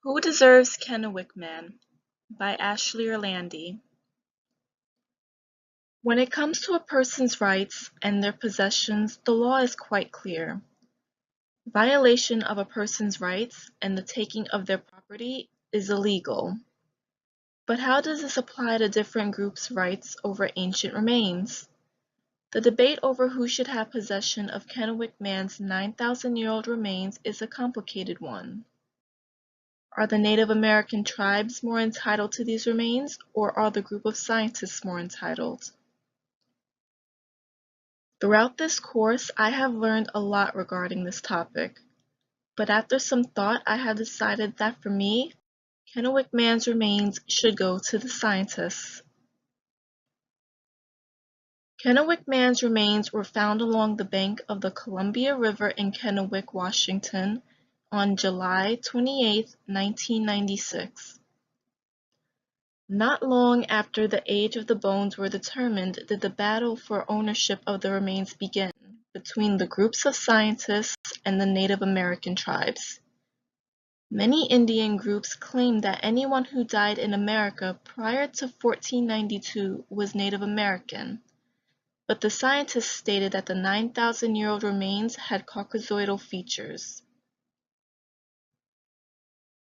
Who Deserves Kennewick Man by Ashley Orlandi. When it comes to a person's rights and their possessions, the law is quite clear. Violation of a person's rights and the taking of their property is illegal. But how does this apply to different groups' rights over ancient remains? The debate over who should have possession of Kennewick Man's 9,000-year-old remains is a complicated one. Are the Native American tribes more entitled to these remains, or are the group of scientists more entitled? Throughout this course, I have learned a lot regarding this topic, but after some thought, I have decided that for me, Kennewick Man's remains should go to the scientists. Kennewick Man's remains were found along the bank of the Columbia River in Kennewick, Washington, on July 28, 1996. Not long after the age of the bones were determined did the battle for ownership of the remains begin between the groups of scientists and the Native American tribes. Many Indian groups claimed that anyone who died in America prior to 1492 was Native American, but the scientists stated that the 9,000-year-old remains had Caucasoidal features.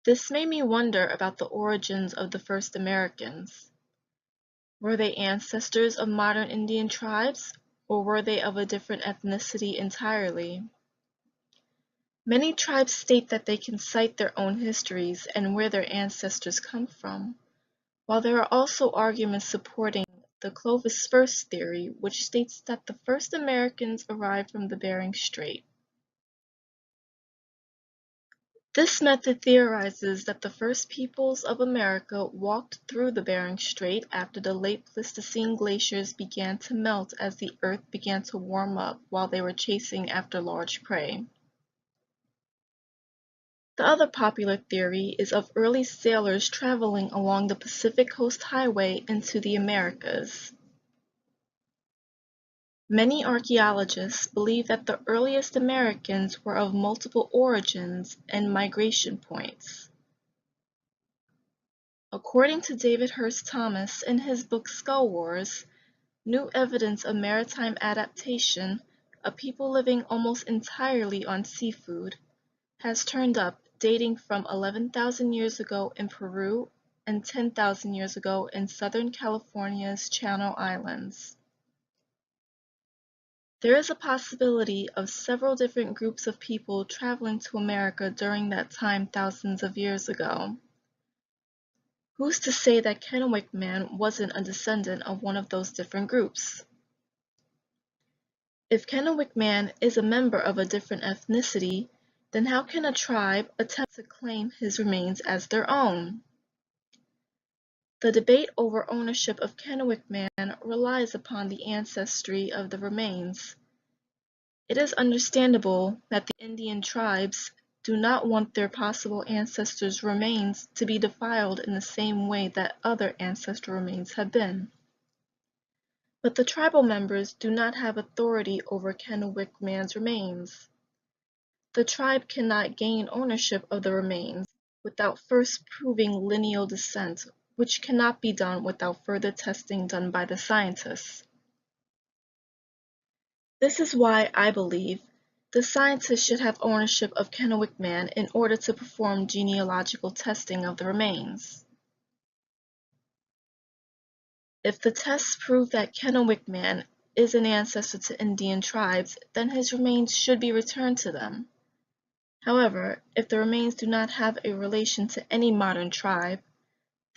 This made me wonder about the origins of the first Americans. Were they ancestors of modern Indian tribes, or were they of a different ethnicity entirely? Many tribes state that they can cite their own histories and where their ancestors come from, while there are also arguments supporting the Clovis first theory, which states that the first Americans arrived from the Bering Strait. This method theorizes that the first peoples of America walked through the Bering Strait after the late Pleistocene glaciers began to melt as the Earth began to warm up while they were chasing after large prey. The other popular theory is of early sailors traveling along the Pacific Coast Highway into the Americas. Many archaeologists believe that the earliest Americans were of multiple origins and migration points. According to David Hurst Thomas in his book Skull Wars, new evidence of maritime adaptation, a people living almost entirely on seafood, has turned up dating from 11,000 years ago in Peru and 10,000 years ago in southern California's Channel Islands. There is a possibility of several different groups of people traveling to America during that time thousands of years ago. Who's to say that Kennewick Man wasn't a descendant of one of those different groups? If Kennewick Man is a member of a different ethnicity, then how can a tribe attempt to claim his remains as their own? The debate over ownership of Kennewick Man relies upon the ancestry of the remains. It is understandable that the Indian tribes do not want their possible ancestors' remains to be defiled in the same way that other ancestral remains have been. But the tribal members do not have authority over Kennewick Man's remains. The tribe cannot gain ownership of the remains without first proving lineal descent, which cannot be done without further testing done by the scientists. This is why I believe the scientists should have ownership of Kennewick Man in order to perform genealogical testing of the remains. If the tests prove that Kennewick Man is an ancestor to Indian tribes, then his remains should be returned to them. However, if the remains do not have a relation to any modern tribe,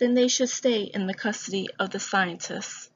then they should stay in the custody of the scientists.